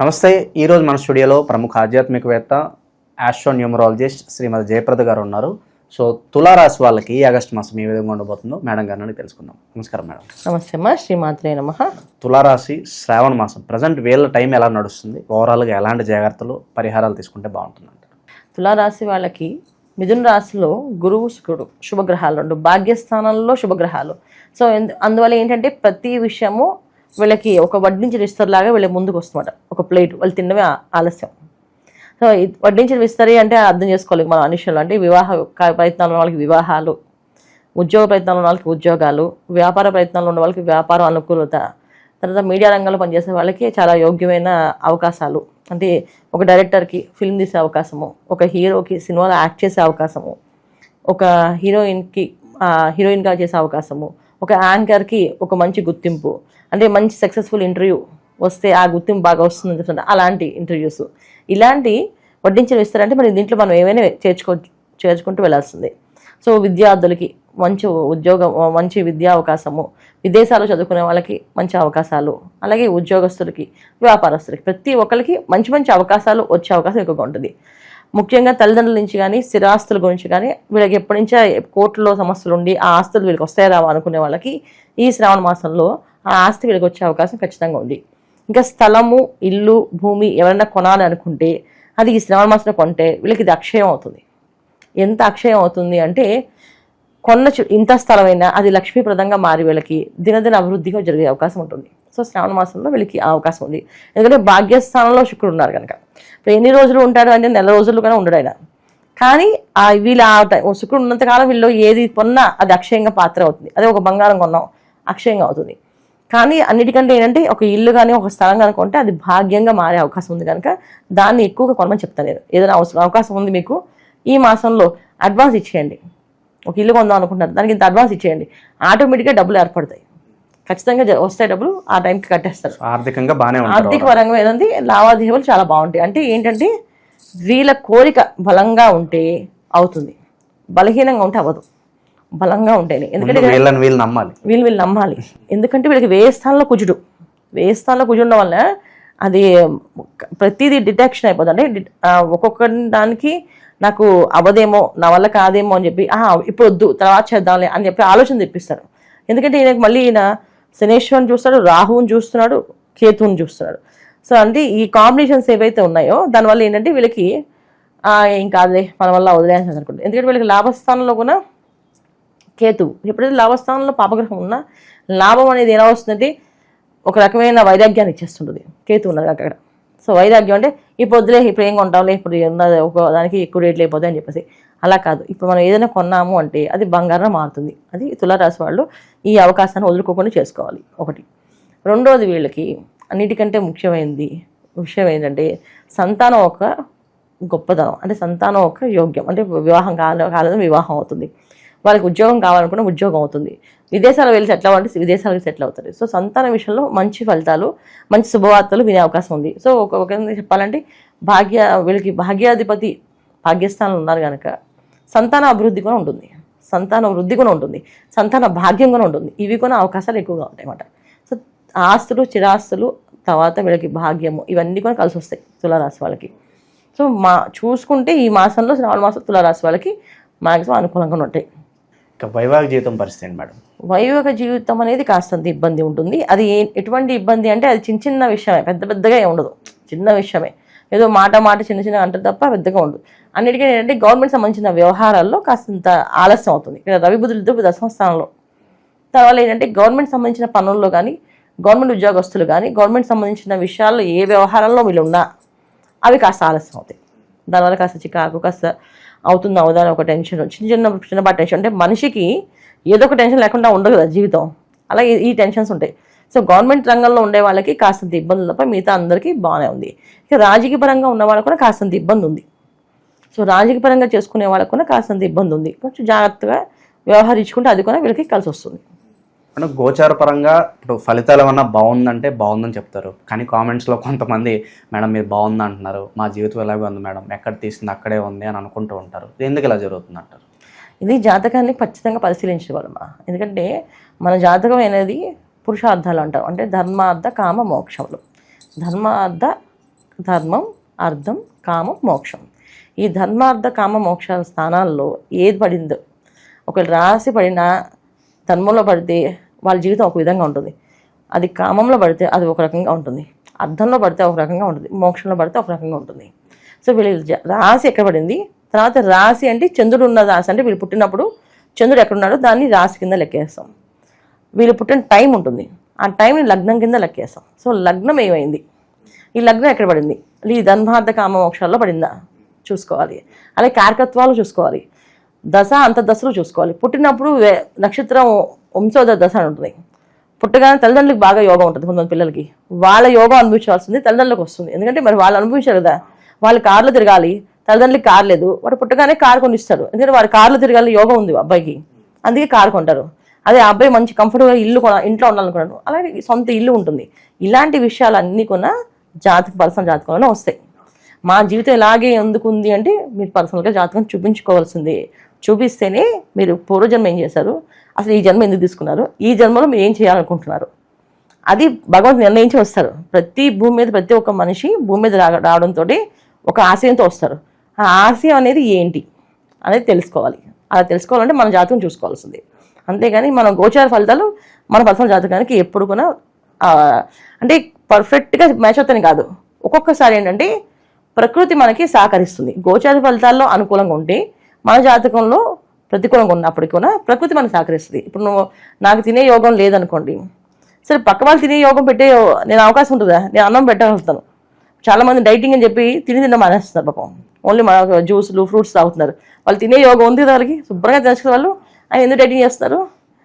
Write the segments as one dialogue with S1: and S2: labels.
S1: నమస్తే. ఈరోజు మన స్టూడియోలో ప్రముఖ ఆధ్యాత్మికవేత్త ఆస్ట్రోన్యూమరాలజిస్ట్ శ్రీమతి జయప్రద గారు ఉన్నారు. సో తులారాశి వాళ్ళకి ఈ ఆగస్టు మాసం ఏ విధంగా ఉండబోతుందో మేడం గారిని తెలుసుకుందాం. నమస్కారం మేడం.
S2: నమస్తే అమ్మా, శ్రీమాత్రే నమః.
S1: తులారాశి శ్రావణ మాసం ప్రజెంట్ వీళ్ళ టైం ఎలా నడుస్తుంది, ఓవరాల్గా ఎలాంటి జాగ్రత్తలు పరిహారాలు తీసుకుంటే బాగుంటుంది అంటారు?
S2: తులారాశి వాళ్ళకి మిథున రాశిలో గురువు శుక్రుడు శుభగ్రహాలు, రెండు భాగ్యస్థానంలో శుభగ్రహాలు. సో అందువల్ల ఏంటంటే ప్రతి విషయము వీళ్ళకి ఒక వడ్డించిన విస్తరిలాగా వీళ్ళకి ముందుకు వస్తుందన్నమాట. ఒక ప్లేట్ వాళ్ళు తిన్నవే ఆలస్యం. సో వడ్డించిన విస్తరి అంటే అర్థం చేసుకోవాలి మనం అనిషాలు. అంటే వివాహ ప్రయత్నాలు ఉన్న వాళ్ళకి వివాహాలు, ఉద్యోగ ప్రయత్నాలు ఉన్న వాళ్ళకి ఉద్యోగాలు, వ్యాపార ప్రయత్నాలు ఉన్న వాళ్ళకి వ్యాపారం అనుకూలత, తర్వాత మీడియా రంగంలో పనిచేసే వాళ్ళకి చాలా యోగ్యమైన అవకాశాలు. అంటే ఒక డైరెక్టర్కి ఫిల్మ్ తీసే అవకాశము, ఒక హీరోకి సినిమాలో యాక్ట్ చేసే అవకాశము, ఒక హీరోయిన్గా చేసే అవకాశము, ఒక యాంకర్కి ఒక మంచి గుర్తింపు, అంటే మంచి సక్సెస్ఫుల్ ఇంటర్వ్యూ వస్తే ఆ గుర్తింపు బాగా వస్తుందని చెప్తుంటే అలాంటి ఇంటర్వ్యూస్, ఇలాంటి వడ్డించిన ఇస్తారంటే మరి దీంట్లో మనం ఏమైనా చేర్చుకుంటూ వెళ్ళాల్సిందే. సో విద్యార్థులకి మంచి ఉద్యోగం, మంచి విద్యా అవకాశము, విదేశాలు చదువుకునే వాళ్ళకి మంచి అవకాశాలు, అలాగే ఉద్యోగస్తులకి, వ్యాపారస్తులకి, ప్రతి ఒక్కరికి మంచి మంచి అవకాశాలు వచ్చే అవకాశం ఎక్కువగా ఉంటుంది. ముఖ్యంగా తల్లిదండ్రుల నుంచి కానీ స్థిరాస్తుల గురించి కానీ వీళ్ళకి ఎప్పటి నుంచో కోర్టులో సమస్యలు ఉండి ఆ ఆస్తులు వీళ్ళకి వస్తాయి రావా అనుకునే వాళ్ళకి ఈ శ్రావణ మాసంలో ఆ ఆస్తి వీళ్ళకి వచ్చే అవకాశం ఖచ్చితంగా ఉంది. ఇంకా స్థలము, ఇల్లు, భూమి ఎవరైనా కొనాలి అనుకుంటే అది ఈ శ్రావణ మాసంలో కొంటే వీళ్ళకి ఇది అక్షయం అవుతుంది. ఎంత అక్షయం అవుతుంది అంటే ఇంత స్థలమైనా అది లక్ష్మీప్రదంగా మారి వీళ్ళకి దినదిన అభివృద్ధిగా జరిగే అవకాశం ఉంటుంది. సో శ్రావణ మాసంలో వీళ్ళకి ఆ అవకాశం ఉంది. ఎందుకంటే భాగ్యస్థానంలో శుక్రుడు ఉన్నారు కనుక ఇప్పుడు ఎన్ని రోజులు ఉంటాడు అంటే నెల రోజులు కన్నా ఉండడు ఆయన. కానీ వీళ్ళు ఆ శుక్రుడు ఉన్నంతకాలం వీళ్ళు ఏది కొన్నా అది అక్షయంగా పాత్ర అవుతుంది. అదే ఒక బంగారం కొన్నాం అక్షయంగా అవుతుంది. కానీ అన్నిటికంటే ఏంటంటే ఒక ఇల్లు కానీ ఒక స్థలం కానీ కొంటే అది భాగ్యంగా మారే అవకాశం ఉంది కనుక దాన్ని ఎక్కువగా కొనమని చెప్తాను నేను. ఏదైనా అవకాశం ఉంది మీకు ఈ మాసంలో అడ్వాన్స్ ఇచ్చేయండి. ఒక ఇల్లు కొందాం అనుకుంటున్నారు, దానికి ఇంత అడ్వాన్స్ ఇచ్చేయండి, ఆటోమేటిక్గా డబ్బులు ఏర్పడతాయి. ఖచ్చితంగా వస్తాయి డబ్బులు, ఆ టైంకి కట్టేస్తారు.
S1: ఆర్థికంగా బాగానే
S2: ఆర్థిక పరంగా ఏదంటే లావాదేవీలు చాలా బాగుంటాయి. అంటే ఏంటంటే వీళ్ళ కోరిక బలంగా ఉంటే అవుతుంది, బలహీనంగా ఉంటే అవ్వదు. బలంగా ఉంటాయి. ఎందుకంటే
S1: వీళ్ళు
S2: నమ్మాలి. ఎందుకంటే వీళ్ళకి వేస్థానంలో కుజుడు ఉండడం వల్ల అది ప్రతిదీ డిటెక్షన్ అయిపోతుంది. అంటే ఒక్కొక్క దానికి నాకు అవ్వదేమో, నా వల్ల కాదేమో అని చెప్పి ఇప్పుడు వద్దు తర్వాత చేద్దాంలే అని చెప్పి ఆలోచన తెప్పిస్తాడు. ఎందుకంటే ఈయనకి మళ్ళీ ఈయన శనేశ్వరుని చూస్తాడు, రాహువుని చూస్తున్నాడు, కేతువుని చూస్తున్నాడు. సో అంటే ఈ కాంబినేషన్స్ ఏవైతే ఉన్నాయో దానివల్ల ఏంటంటే వీళ్ళకి ఇంకా అదే మన వల్ల వదిలేయాల్సి అనుకుంటుంది. ఎందుకంటే వీళ్ళకి లాభస్థానంలో కూడా కేతువు, ఎప్పుడైతే లాభస్థానంలో పాపగ్రహం ఉన్నా లాభం అనేది ఎలా వస్తుందంటే ఒక రకమైన వైరాగ్యాన్ని ఇచ్చేస్తుంటుంది. కేతువు ఉన్నది అక్కడ. సో వైరాగ్యం అంటే ఇప్పుడు వద్దులే, ఇప్పుడు ఏం కొంటాంలే, ఇప్పుడు ఉన్నది ఒక దానికి ఎక్కువ రేట్లు అయిపోతాయి అని చెప్పేసి అలా కాదు. ఇప్పుడు మనం ఏదైనా కొన్నాము అంటే అది బంగారం మారుతుంది. అది తులారాశి వాళ్ళు ఈ అవకాశాన్ని వదులుకోకుండా చేసుకోవాలి. ఒకటి. రెండోది, వీళ్ళకి అన్నిటికంటే ముఖ్యమైనది విషయం ఏంటంటే సంతానం ఒక గొప్పతనం. అంటే సంతానం ఒక యోగ్యం. అంటే వివాహం కాలేదు వివాహం అవుతుంది, వాళ్ళకి ఉద్యోగం కావాలనుకున్న ఉద్యోగం అవుతుంది, విదేశాలు వెళ్ళి సెటిల్ అవ్వాలంటే విదేశాలకు సెటిల్ అవుతారు. సో సంతాన విషయంలో మంచి ఫలితాలు, మంచి శుభవార్తలు వినే అవకాశం ఉంది. సో ఒక చెప్పాలంటే వీళ్ళకి భాగ్యాధిపతి భాగ్యస్థానంలో ఉన్నారు కనుక సంతాన అభివృద్ధి కూడా ఉంటుంది, సంతాన వృద్ధి కూడా ఉంటుంది, సంతాన భాగ్యం కూడా ఉంటుంది. ఇవి కూడా అవకాశాలు ఎక్కువగా ఉంటాయి అన్నమాట. సో ఆస్తులు, చిరాస్తులు, తర్వాత వీళ్ళకి భాగ్యము, ఇవన్నీ కూడా కలిసి వస్తాయి తులారాశి వాళ్ళకి. సో చూసుకుంటే ఈ మాసంలో శ్రావణ మాసం తులారాశి వాళ్ళకి మ్యాక్సిమం అనుకూలంగా ఉంటాయి.
S1: వైవాహిక జీవితం పరిస్థితి ఏంటి మేడం?
S2: వైవాహిక జీవితం అనేది కాస్తంత ఇబ్బంది ఉంటుంది. అది ఎటువంటి ఇబ్బంది అంటే అది చిన్న చిన్న విషయమే, పెద్దగా ఉండదు, చిన్న విషయమే. ఏదో మాట చిన్న అంటారు తప్ప పెద్దగా ఉండదు. అన్నిటికీ ఏంటంటే గవర్నమెంట్ సంబంధించిన వ్యవహారాల్లో కాస్తంత ఆలస్యం అవుతుంది. ఇక్కడ రవి బుధులు దశమ స్థానంలో. దానివల్ల ఏంటంటే గవర్నమెంట్ సంబంధించిన పనుల్లో కానీ, గవర్నమెంట్ ఉద్యోగస్తులు కానీ, గవర్నమెంట్ సంబంధించిన విషయాల్లో ఏ వ్యవహారంలో వీళ్ళు ఉన్నా అవి కాస్త ఆలస్యం అవుతాయి. దానివల్ల కాస్త చికాకు, కాస్త అవుతుంది అవుదా ఒక టెన్షన్, చిన్నపాటి టెన్షన్. అంటే మనిషికి ఏదో ఒక టెన్షన్ లేకుండా ఉండదు కదా జీవితం, అలాగే ఈ టెన్షన్స్ ఉంటాయి. సో గవర్నమెంట్ రంగంలో ఉండే వాళ్ళకి కాస్తంత ఇబ్బందులు తప్ప మిగతా అందరికీ బాగానే ఉంది. ఇక రాజకీయ పరంగా ఉన్న వాళ్ళకు కూడా కాస్తంత ఇబ్బంది ఉంది. సో రాజకీయ పరంగా చేసుకునే వాళ్ళకు కూడా కాస్తంత ఇబ్బంది ఉంది. కొంచెం జాగ్రత్తగా వ్యవహరించుకుంటే అది కూడా వీళ్ళకి కలిసి వస్తుంది.
S1: అంటే గోచార పరంగా ఇప్పుడు ఫలితాలు ఏమన్నా బాగుందంటే బాగుందని చెప్తారు, కానీ కామెంట్స్లో కొంతమంది మేడం మీరు బాగుంది అంటున్నారు, మా జీవితం ఎలాగే ఉంది మేడం, ఎక్కడ తీసింది అక్కడే ఉంది అని అనుకుంటూ ఉంటారు. ఎందుకు ఇలా జరుగుతుంది అంటారు?
S2: ఇది జాతకాన్ని ఖచ్చితంగా పరిశీలించగలమా. ఎందుకంటే మన జాతకం అనేది పురుషార్థాలు అంటారు. అంటే ధర్మార్థ కామ మోక్షములు. ధర్మార్థ ధర్మం, అర్థం, కామం, మోక్షం. ఈ ధర్మార్థ కామ మోక్షాల స్థానాల్లో ఏది పడిందో, ఒకవేళ రాసి పడిన ధర్మంలో పడితే వాళ్ళ జీవితం ఒక విధంగా ఉంటుంది, అది కామంలో పడితే అది ఒక రకంగా ఉంటుంది, అర్థంలో పడితే ఒక రకంగా ఉంటుంది, మోక్షంలో పడితే ఒక రకంగా ఉంటుంది. సో వీళ్ళు రాశి ఎక్కడ పడింది, తర్వాత రాశి అంటే చంద్రుడు ఉన్న రాశి, అంటే వీళ్ళు పుట్టినప్పుడు చంద్రుడు ఎక్కడున్నాడో దాన్ని రాశి కింద లెక్కేస్తాం. వీళ్ళు పుట్టిన టైం ఉంటుంది, ఆ టైంని లగ్నం కింద లెక్కేస్తాం. సో లగ్నం ఏమైంది, ఈ లగ్నం ఎక్కడ పడింది, ఈ ధర్మార్థ కామ మోక్షాల్లో పడిందా చూసుకోవాలి. అలాగే కారకత్వాలు చూసుకోవాలి, దశ అంతర్దశలు చూసుకోవాలి. పుట్టినప్పుడు నక్షత్రం వంశోదయ దశ అని ఉంటుంది. పుట్టగానే తల్లిదండ్రులకు బాగా యోగం ఉంటుంది. కొంతమంది పిల్లలకి వాళ్ళ యోగం అనుభవించాల్సింది తల్లిదండ్రులకు వస్తుంది. ఎందుకంటే మరి వాళ్ళు అనుభవించారు కదా, వాళ్ళు కార్లో తిరగాలి, తల్లిదండ్రులకి కారు లేదు, వాడు పుట్టగానే కారు కొనిస్తారు. ఎందుకంటే వాడు కార్లో తిరగాలి యోగం ఉంది అబ్బాయికి, అందుకే కారు కొంటారు. అదే అబ్బాయి మంచి కంఫర్ట్గా ఇంట్లో ఉండాలనుకున్నాడు, అలాగే సొంత ఇల్లు ఉంటుంది. ఇలాంటి విషయాలన్నీ కూడా పర్సనల్ జాతకంలోనే వస్తాయి. మా జీవితం ఇలాగే ఎందుకు ఉంది అంటే మీరు పర్సనల్గా జాతకం చూపించుకోవాల్సింది. చూపిస్తేనే మీరు పూర్వజన్మ ఏం చేశారు, అసలు ఈ జన్మ ఎందుకు తీసుకున్నారు, ఈ జన్మలో మీరు ఏం చేయాలనుకుంటున్నారు, అది భగవంతుడు నిర్ణయించి వస్తారు. ప్రతి ఒక్క మనిషి భూమి మీద రావడంతో ఒక ఆశయంతో వస్తారు. ఆ ఆశయం అనేది ఏంటి అనేది తెలుసుకోవాలి. అలా తెలుసుకోవాలంటే మన జాతకం చూసుకోవాల్సింది. అంతేగాని మన గోచార ఫలితాలు మన పర్సనల్ జాతకానికి ఎప్పుడు కూడా అంటే పర్ఫెక్ట్గా మ్యాచ్ అవుతాయని కాదు. ఒక్కొక్కసారి ఏంటంటే ప్రకృతి మనకి సహకరిస్తుంది. గోచార ఫలితాల్లో అనుకూలంగా ఉంటే మన జాతకంలో ప్రతికూలంగా ఉన్నప్పటికీ కూడా ప్రకృతి మనకు సహకరిస్తుంది. ఇప్పుడు నాకు తినే యోగం లేదనుకోండి, సరే పక్క వాళ్ళు తినే యోగం పెట్టే నేను అవకాశం ఉంటుందా, నేను అన్నం పెట్టగలుగుతాను. చాలామంది డైటింగ్ అని చెప్పి తినడం మానేస్తున్నారు పాపం, ఓన్లీ మన జ్యూసులు ఫ్రూట్స్ తాగుతున్నారు. వాళ్ళు తినే యోగం ఉంది కదా వాళ్ళకి, శుభ్రంగా తెలుసుకునే వాళ్ళు ఆయన ఎందుకు డైటింగ్ చేస్తారు,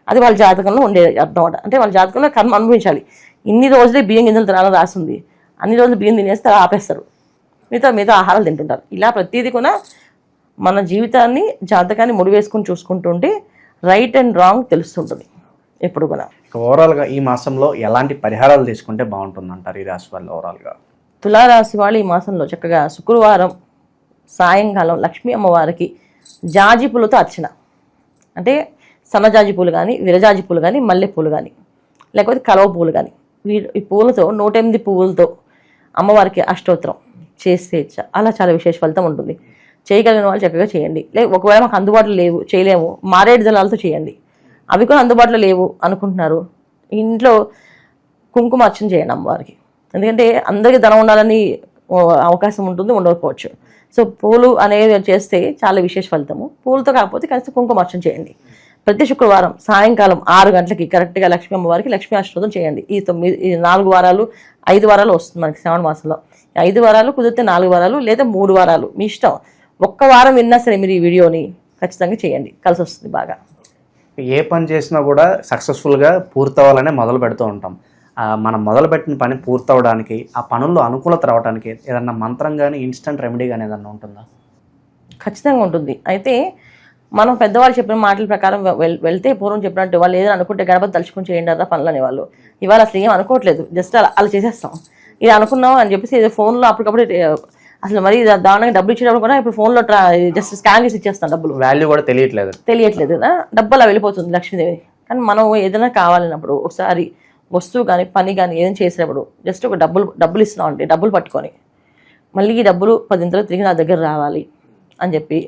S2: అది వాళ్ళ జాతకంలో ఉండే అర్థం అన్నమాట. అంటే వాళ్ళ జాతకంలో కర్మ అనుభవించాలి. ఇన్ని రోజులే బియ్యం గింజలు తినాలని రాసింది, అన్ని రోజులు బియ్యం తినేస్తే ఆపేస్తారు, మిగతా ఆహారాలు తింటుంటారు. ఇలా ప్రతిదీ కూడా మన జీవితాన్ని జాతకాన్ని ముడివేసుకుని చూసుకుంటూ ఉంటే రైట్ అండ్ రాంగ్ తెలుస్తుంటుంది ఎప్పుడు కూడా.
S1: ఓవరాల్గా ఈ మాసంలో ఎలాంటి పరిహారాలు తీసుకుంటే బాగుంటుంది అంటారు ఈ రాశి వాళ్ళు ఓవరాల్గా?
S2: తులారాశి వాళ్ళు ఈ మాసంలో చక్కగా శుక్రవారం సాయంకాలం లక్ష్మీ అమ్మవారికి జాజి పూలతో అర్చన, అంటే సన్నజాజి పూలు కానీ, విరజాజి పూలు కానీ, మల్లె పూలు కానీ, లేకపోతే కలవ పూలు కానీ, ఈ పూలతో 108 పువ్వులతో అమ్మవారికి అష్టోత్తరం చేస్తే చాలా విశేష ఫలితం ఉంటుంది. చేయగలిగిన వాళ్ళు చక్కగా చేయండి. ఒకవేళ మాకు అందుబాటులో చేయలేము, మారేడు దళాలతో చేయండి. అవి కూడా అందుబాటులో లేవు అనుకుంటున్నారు, ఇంట్లో కుంకుమ అర్చన చేయండి అమ్మవారికి. ఎందుకంటే అందరికీ ధనం ఉండాలని అవకాశం ఉంటుంది, ఉండకపోవచ్చు. సో పూలు అనేవి చేస్తే చాలా విశేష ఫలితము. పూలతో కాకపోతే కనీసం కుంకుమ అర్చన చేయండి. ప్రతి శుక్రవారం సాయంకాలం 6 గంటలకి కరెక్ట్గా లక్ష్మీ అమ్మవారికి లక్ష్మీ అష్టోత్తరం చేయండి. ఈ 4 వారాలు 5 వారాలు వస్తుంది మనకి శ్రావణ మాసంలో. 5 వారాలు కుదిరితే 4 వారాలు లేదా 3 వారాలు మీ ఇష్టం. ఒక్క వారం విన్నా సరే మీరు ఈ వీడియోని ఖచ్చితంగా చేయండి, కలిసి వస్తుంది బాగా.
S1: ఏ పని చేసినా కూడా సక్సెస్ఫుల్గా పూర్తవ్వాలనే మొదలు పెడుతూ ఉంటాం. మనం మొదలుపెట్టిన పని పూర్తవడానికి, ఆ పనుల్లో అనుకూలత రావడానికి ఏదన్నా మంత్రం కానీ ఇన్స్టెంట్ రెమెడీ కానీ ఏదన్నా ఉంటుందా?
S2: ఖచ్చితంగా ఉంటుంది. అయితే మనం పెద్దవాళ్ళు చెప్పిన మాటల ప్రకారం వెళ్తే పూర్వం చెప్పినట్టు వాళ్ళు ఏదైనా అనుకుంటే గణపతి తలుచుకుని చేయండి అలా పనులు అనేవాళ్ళు. ఇవాళ అసలు ఏం అనుకోవట్లేదు, జస్ట్ అలా చేసేస్తాం. ఇది అనుకున్నాం అని చెప్పేసి ఏదో ఫోన్లో అప్పటికప్పుడు అసలు మరి దానికి డబ్బులు ఇచ్చేటప్పుడు కూడా ఇప్పుడు ఫోన్లో జస్ట్ స్కాన్ చేసి ఇచ్చేస్తాం. డబ్బులు వాల్యూ కూడా తెలియట్లేదు కదా, డబ్బు అలా వెళ్ళిపోతుంది లక్ష్మీదేవి. కానీ మనం ఏదైనా కావాలన్నప్పుడు ఒకసారి వస్తువు కానీ పని కానీ ఏదైనా చేసేటప్పుడు జస్ట్ ఒక డబ్బులు ఇస్తున్నాం అంటే డబ్బులు పట్టుకొని మళ్ళీ ఈ డబ్బులు 10 ఇంతలో తిరిగి నా దగ్గర రావాలి అని చెప్పి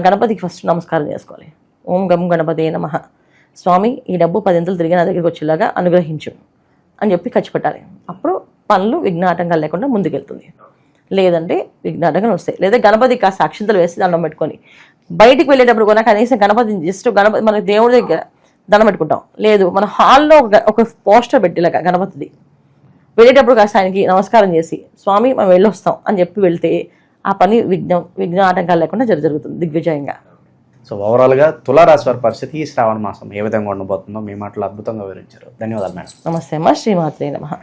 S2: గణపతికి ఫస్ట్ నమస్కారం చేసుకోవాలి. ఓం గం గణపతే నమః, స్వామి ఈ డబ్బు 10 ఇంతలు తిరిగి నా దగ్గరికి వచ్చేలాగా అనుగ్రహించు అని చెప్పి ఖర్చు పెట్టాలి. అప్పుడు పనులు విఘ్నాటంగా లేకుండా ముందుకెళ్తుంది. లేదంటే విఘ్నాటంగా వస్తాయి. లేదా గణపతికి కాస్త అక్షింతలు వేసి దండం పెట్టుకొని బయటికి వెళ్ళేటప్పుడు కూడా కనీసం గణపతి మన దేవుడి దగ్గర దండం పెట్టుకుంటాం. లేదు మన హాల్లో ఒక పోస్టర్ పెట్టేలాగా గణపతిది, వెళ్ళేటప్పుడు కాస్త ఆయనకి నమస్కారం చేసి స్వామి మనం వెళ్ళొస్తాం అని చెప్పి వెళ్తే ఆ పని విఘ్న ఆటంకాలు లేకుండా జరుగుతుంది దిగ్విజయంగా.
S1: సో ఓవరాల్గా తులారాశి వారి పరిస్థితి ఈ శ్రావణ మాసం ఏ విధంగా ఉండబోతుందో మీ మాటలు అద్భుతంగా వివరించారు. ధన్యవాదాలు మేడం.
S2: నమస్తే అమ్మ. శ్రీమాత్రే నమః.